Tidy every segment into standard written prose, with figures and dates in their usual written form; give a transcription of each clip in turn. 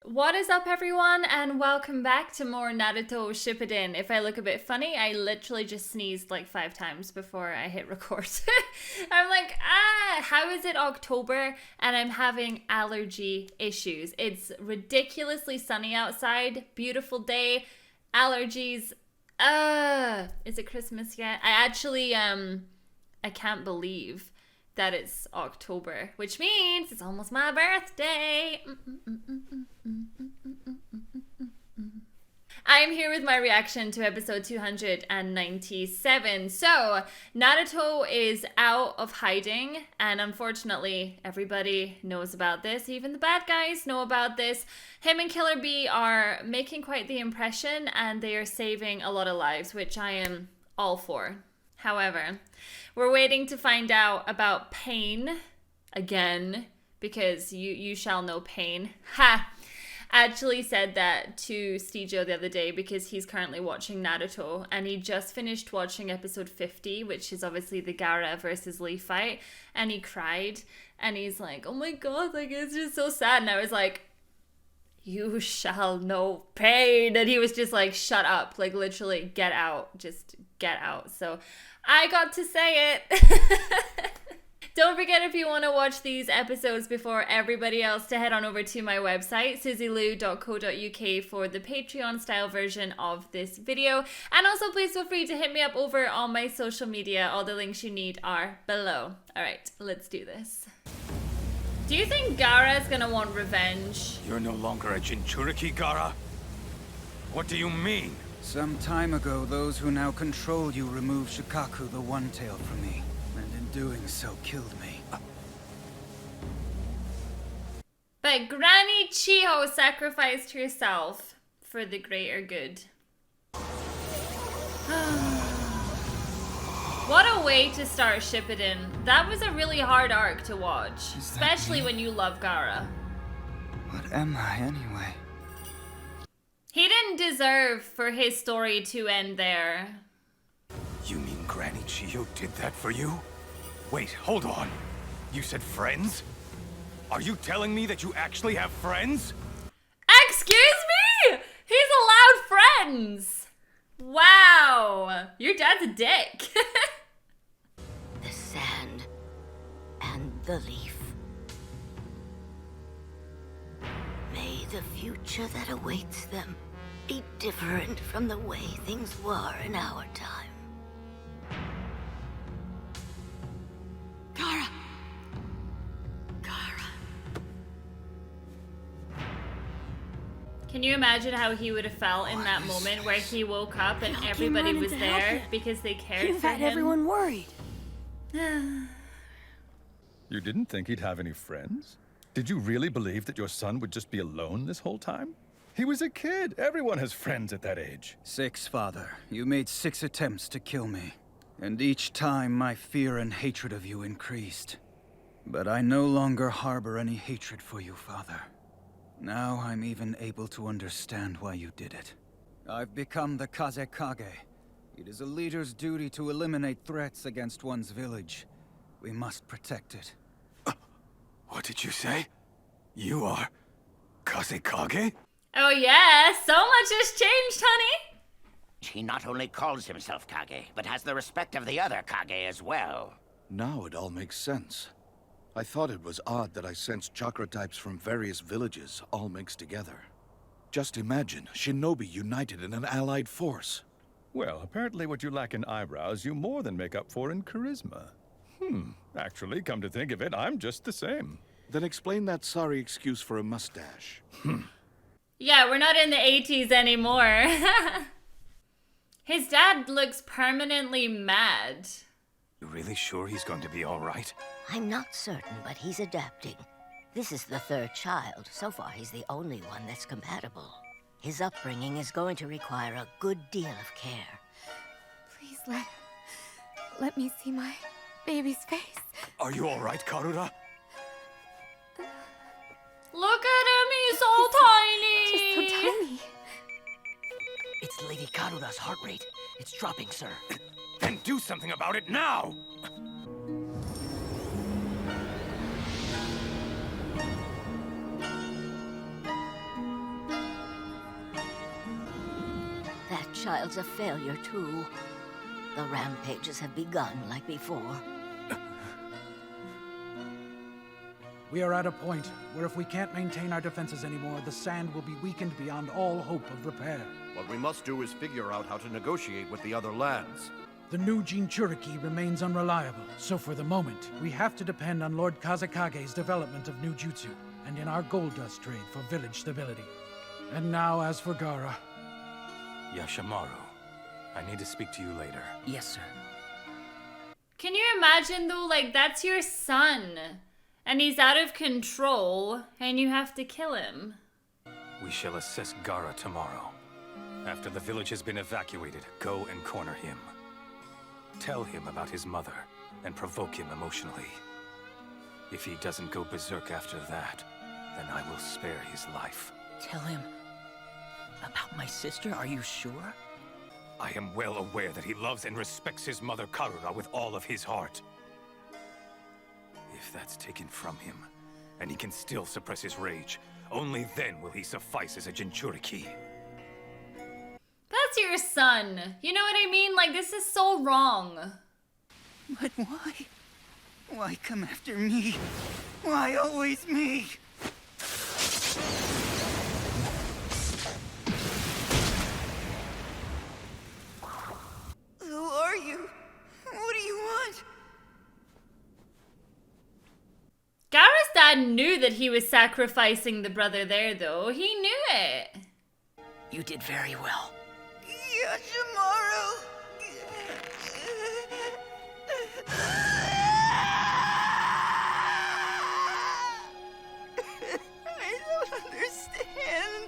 What is up, everyone, and welcome back to more Naruto Shippuden. If I look a bit funny, I literally just sneezed like 5 times before I hit record. I'm like, how is it October and I'm having allergy issues? It's ridiculously sunny outside, beautiful day, allergies. Is it Christmas yet? I can't believe that it's October, which means it's almost my birthday. I am here with my reaction to episode 297. So, Naruto is out of hiding, and unfortunately, everybody knows about this. Even the bad guys know about this. Him and Killer Bee are making quite the impression, and they are saving a lot of lives, which I am all for. However, we're waiting to find out about Pain again, because you shall know Pain. Ha! Actually said that to Stijo the other day because he's currently watching Naruto and he just finished watching episode 50, which is obviously the Gaara versus Lee fight, and he cried and he's like, oh my god, like it's just so sad. And I was like, you shall know pain. And he was just like, shut up, like literally get out, just get out. So I got to say it. Don't forget, if you want to watch these episodes before everybody else, to head on over to my website, suzylu.co.uk, for the Patreon style version of this video. And also please feel free to hit me up over on my social media. All the links you need are below. Alright, let's do this. Do you think Gaara is gonna want revenge? You're no longer a Jinchuriki, Gaara. What do you mean? Some time ago, those who now control you removed Shikaku the One-Tail from me, and in doing so killed me. But Granny Chiho sacrificed herself for the greater good. What a way to start Shippuden. That was a really hard arc to watch, especially when you love Gaara. What am I, anyway? He didn't deserve for his story to end there. You mean Granny Chiyo did that for you? Wait, hold on. You said friends? Are you telling me that you actually have friends? Excuse me? He's allowed friends. Wow. Your dad's a dick. The sand and the leaf. May the future that awaits them be different from the way things were in our time. Gaara! Gaara. Can you imagine how he would have felt in that moment where he woke up and everybody was there because they cared for him? Everyone worried. You didn't think he'd have any friends? Did you really believe that your son would just be alone this whole time? He was a kid. Everyone has friends at that age. 6, Father. You made 6 attempts to kill me. And each time my fear and hatred of you increased. But I no longer harbor any hatred for you, Father. Now I'm even able to understand why you did it. I've become the Kazekage. It is a leader's duty to eliminate threats against one's village. We must protect it. What did you say? You are Kazekage? Oh yeah, so much has changed, honey. He not only calls himself Kage, but has the respect of the other Kage as well. Now it all makes sense. I thought it was odd that I sensed chakra types from various villages all mixed together. Just imagine, shinobi united in an allied force. Well, apparently what you lack in eyebrows, you more than make up for in charisma. Actually, come to think of it, I'm just the same. Then explain that sorry excuse for a mustache. Yeah, we're not in the 80s anymore. His dad looks permanently mad. You really sure he's going to be all right? I'm not certain, but he's adapting. This is the 3rd child. So far, he's the only one that's compatible. His upbringing is going to require a good deal of care. Please let me see my baby's face. Are you all right, Karura? Look at him, he's so tiny. Just so tiny. It's Lady Karura's heart rate. It's dropping, sir. Then do something about it now! child's a failure, too. The rampages have begun like before. We are at a point where if we can't maintain our defenses anymore, the sand will be weakened beyond all hope of repair. What we must do is figure out how to negotiate with the other lands. The new Jinchuriki remains unreliable, so for the moment, we have to depend on Lord Kazekage's development of new jutsu, and in our gold dust trade for village stability. And now, as for Gaara... Yashimaru, I need to speak to you later. Yes, sir. Can you imagine though, like, that's your son, and he's out of control, and you have to kill him? We shall assess Gaara tomorrow. After the village has been evacuated, go and corner him. Tell him about his mother, and provoke him emotionally. If he doesn't go berserk after that, then I will spare his life. Tell him about my sister, are you sure? I am well aware that he loves and respects his mother Karura with all of his heart. If that's taken from him, and he can still suppress his rage, only then will he suffice as a Jinchuriki. That's your son. You know what I mean? Like, this is so wrong. But why? Why come after me? Why always me? Who are you? What do you want? Gaara's dad knew that he was sacrificing the brother there, though. He knew it. You did very well. Yashimaru! I don't understand.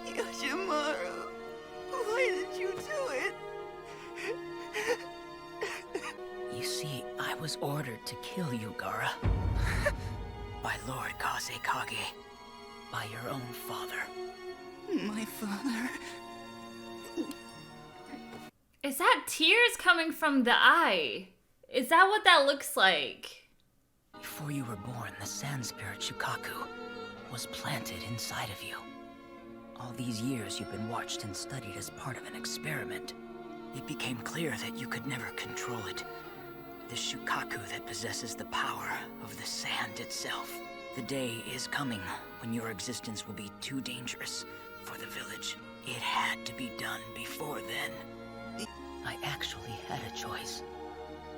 Yashimaru, why did you do it? You see, I was ordered to kill you, Gaara. By Lord Kazekage. By your own father. My father? Is that tears coming from the eye? Is that what that looks like? Before you were born, the sand spirit Shukaku was planted inside of you. All these years you've been watched and studied as part of an experiment. It became clear that you could never control it. The Shukaku that possesses the power of the sand itself. The day is coming when your existence will be too dangerous for the village. It had to be done before then. I actually had a choice.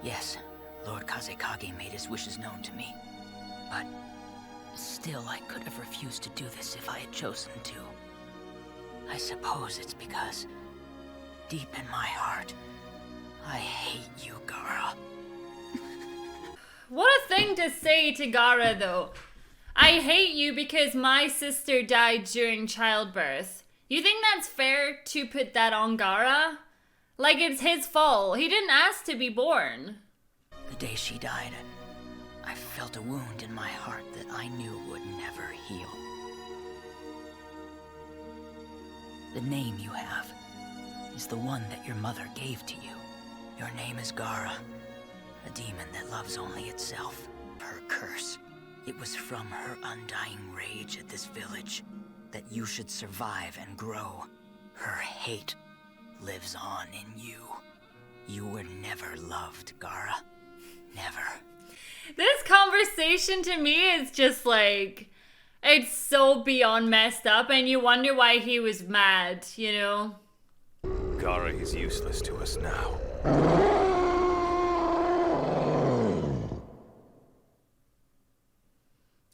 Yes, Lord Kazekage made his wishes known to me. But still, I could have refused to do this if I had chosen to. I suppose it's because, deep in my heart, I hate you, Gaara. What a thing to say to Gaara, though. I hate you because my sister died during childbirth. You think that's fair to put that on Gaara? Like it's his fault. He didn't ask to be born. The day she died, I felt a wound in my heart that I knew would never heal. The name you have is the one that your mother gave to you. Your name is Gaara, a demon that loves only itself. Her curse. It was from her undying rage at this village that you should survive and grow. Her hate lives on in you. You were never loved, Gaara. Never. This conversation to me is just like, it's so beyond messed up, and you wonder why he was mad, you know? Gaara is useless to us now.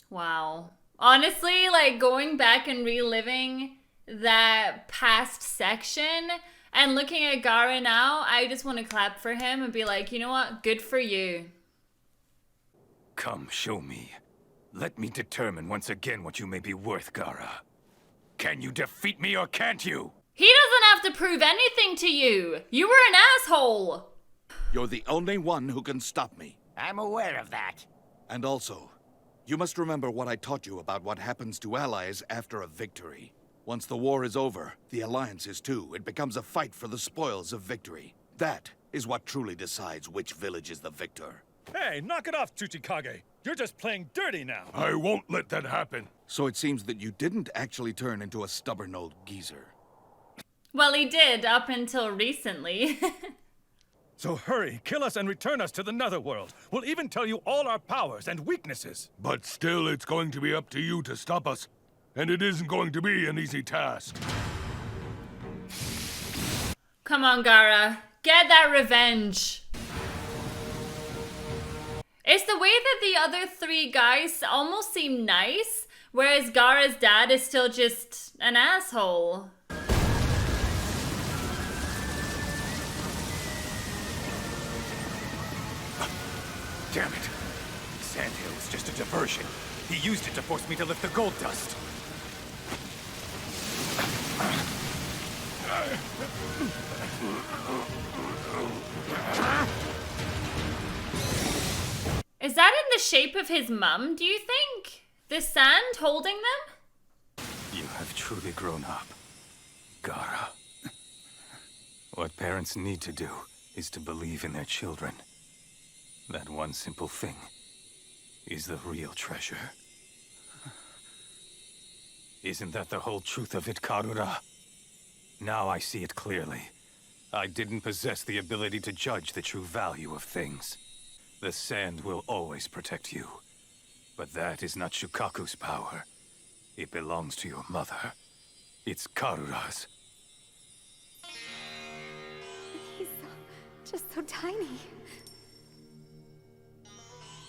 Wow. Honestly, like going back and reliving that past section and looking at Gaara now, I just want to clap for him and be like, you know what? Good for you. Come, show me. Let me determine once again what you may be worth, Gaara. Can you defeat me or can't you? He doesn't have to prove anything to you. You were an asshole. You're the only one who can stop me. I'm aware of that. And also, you must remember what I taught you about what happens to allies after a victory. Once the war is over, the alliance is too. It becomes a fight for the spoils of victory. That is what truly decides which village is the victor. Hey, knock it off, Tsuchikage. You're just playing dirty now. I won't let that happen. So it seems that you didn't actually turn into a stubborn old geezer. Well, he did up until recently. So hurry, kill us and return us to the Netherworld. We'll even tell you all our powers and weaknesses. But still, it's going to be up to you to stop us. And it isn't going to be an easy task. Come on, Gaara. Get that revenge. It's the way that the other three guys almost seem nice, whereas Gaara's dad is still just an asshole. Damn it. Sandhill was just a diversion. He used it to force me to lift the gold dust. Is that in the shape of his mum, do you think? The sand holding them? You have truly grown up, Gaara. What parents need to do is to believe in their children. That one simple thing is the real treasure. Isn't that the whole truth of it, Karura? Now I see it clearly. I didn't possess the ability to judge the true value of things. The sand will always protect you. But that is not Shukaku's power. It belongs to your mother. It's Karura's. He's just so tiny.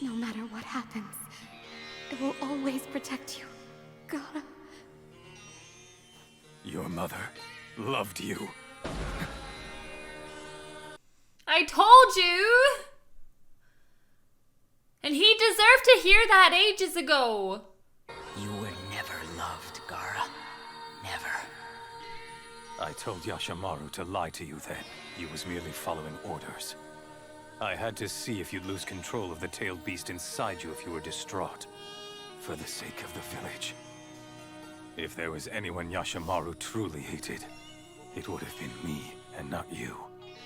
No matter what happens, it will always protect you, Gaara. Your mother loved you. I told you! And he deserved to hear that ages ago. You were never loved, Gaara. Never. I told Yashimaru to lie to you then. He was merely following orders. I had to see if you'd lose control of the tailed beast inside you if you were distraught. For the sake of the village. If there was anyone Yashimaru truly hated, it would have been me and not you.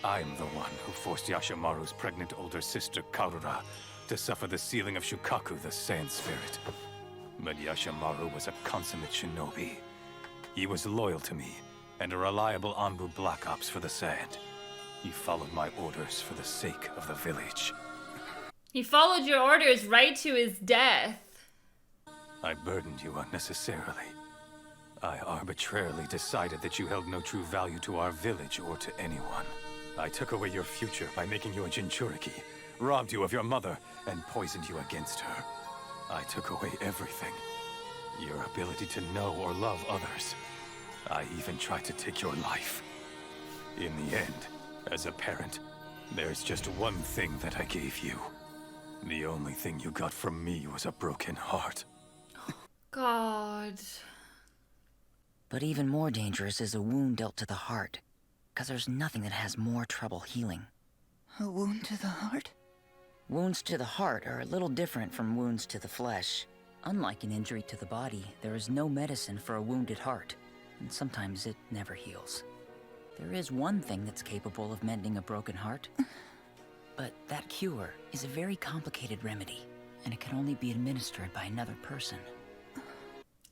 I'm the one who forced Yashimaru's pregnant older sister, Karura, to suffer the sealing of Shukaku, the Sand Spirit. But Yashimaru was a consummate shinobi. He was loyal to me, and a reliable Anbu Black Ops for the Sand. He followed my orders for the sake of the village. He followed your orders right to his death. I burdened you unnecessarily. I arbitrarily decided that you held no true value to our village or to anyone. I took away your future by making you a Jinchuriki, robbed you of your mother, and poisoned you against her. I took away everything. Your ability to know or love others. I even tried to take your life. In the end, as a parent, there's just one thing that I gave you. The only thing you got from me was a broken heart. God. But even more dangerous is a wound dealt to the heart. Because there's nothing that has more trouble healing. A wound to the heart? Wounds to the heart are a little different from wounds to the flesh. Unlike an injury to the body, there is no medicine for a wounded heart. And sometimes it never heals. There is one thing that's capable of mending a broken heart. But that cure is a very complicated remedy. And it can only be administered by another person.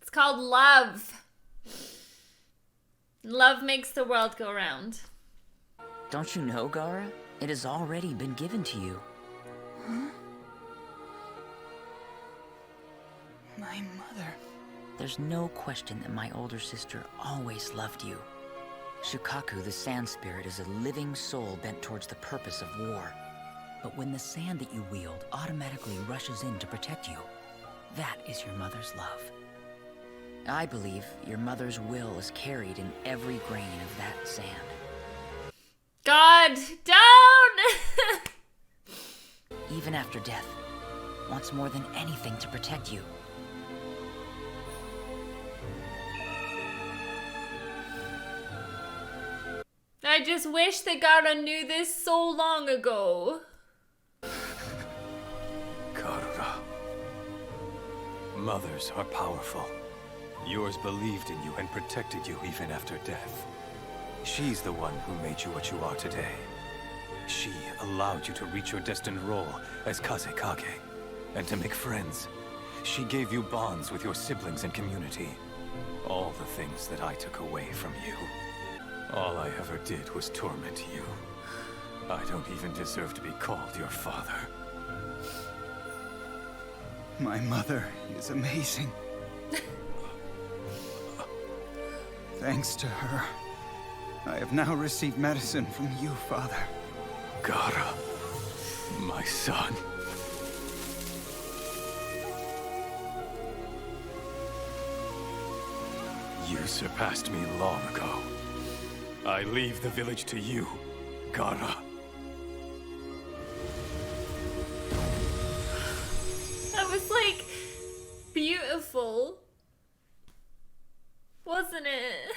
It's called love. Love makes the world go round. Don't you know, Gaara? It has already been given to you. Huh? My mother. There's no question that my older sister always loved you. Shukaku, the Sand Spirit, is a living soul bent towards the purpose of war. But when the sand that you wield automatically rushes in to protect you, that is your mother's love. I believe your mother's will is carried in every grain of that sand. God, don't! Even after death, wants more than anything to protect you. I just wish that Gaara knew this so long ago. Karura. Mothers are powerful. Yours believed in you and protected you even after death. She's the one who made you what you are today. She allowed you to reach your destined role as Kazekage, and to make friends. She gave you bonds with your siblings and community. All the things that I took away from you. All I ever did was torment you. I don't even deserve to be called your father. My mother is amazing. Thanks to her, I have now received medicine from you, Father. Gaara, my son. You surpassed me long ago. I leave the village to you, Gaara. That was like beautiful, wasn't it?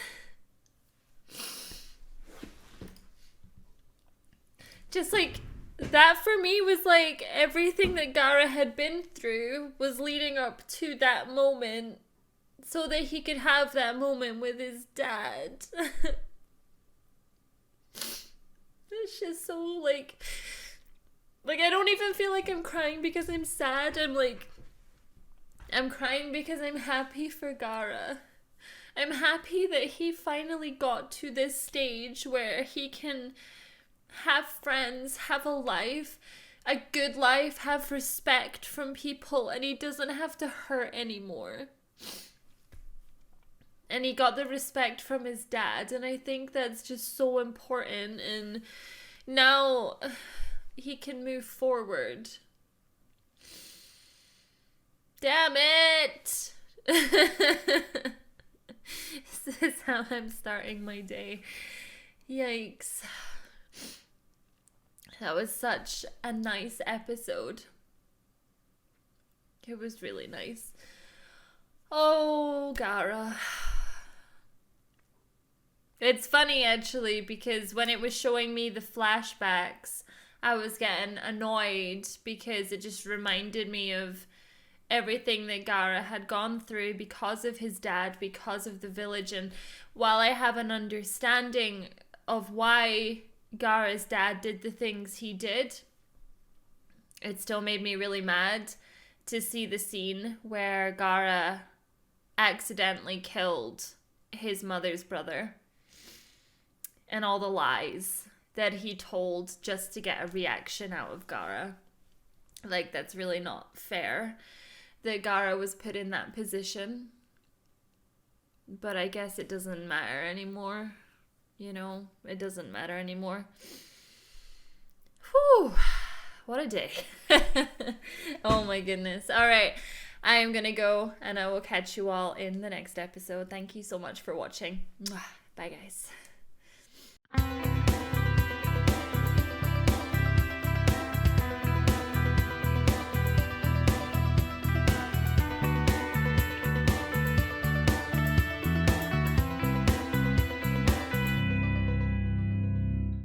Just like that for me was like everything that Gaara had been through was leading up to that moment so that he could have that moment with his dad. It's just so like I don't even feel like I'm crying because I'm sad. I'm crying because I'm happy for Gaara. I'm happy that he finally got to this stage where he can have friends, have a life, a good life, have respect from people, and he doesn't have to hurt anymore. And he got the respect from his dad, and I think that's just so important, and now he can move forward. Damn it! This is how I'm starting my day. Yikes. That was such a nice episode. It was really nice. Oh, Gaara. It's funny actually because when it was showing me the flashbacks, I was getting annoyed because it just reminded me of everything that Gaara had gone through because of his dad, because of the village. And while I have an understanding of why Gaara's dad did the things he did, it still made me really mad to see the scene where Gaara accidentally killed his mother's brother and all the lies that he told just to get a reaction out of Gaara. Like, that's really not fair that Gaara was put in that position. But I guess it doesn't matter anymore. You know, it doesn't matter anymore. Whew, what a day. Oh my goodness. All right, I am gonna go and I will catch you all in the next episode. Thank you so much for watching. Bye guys.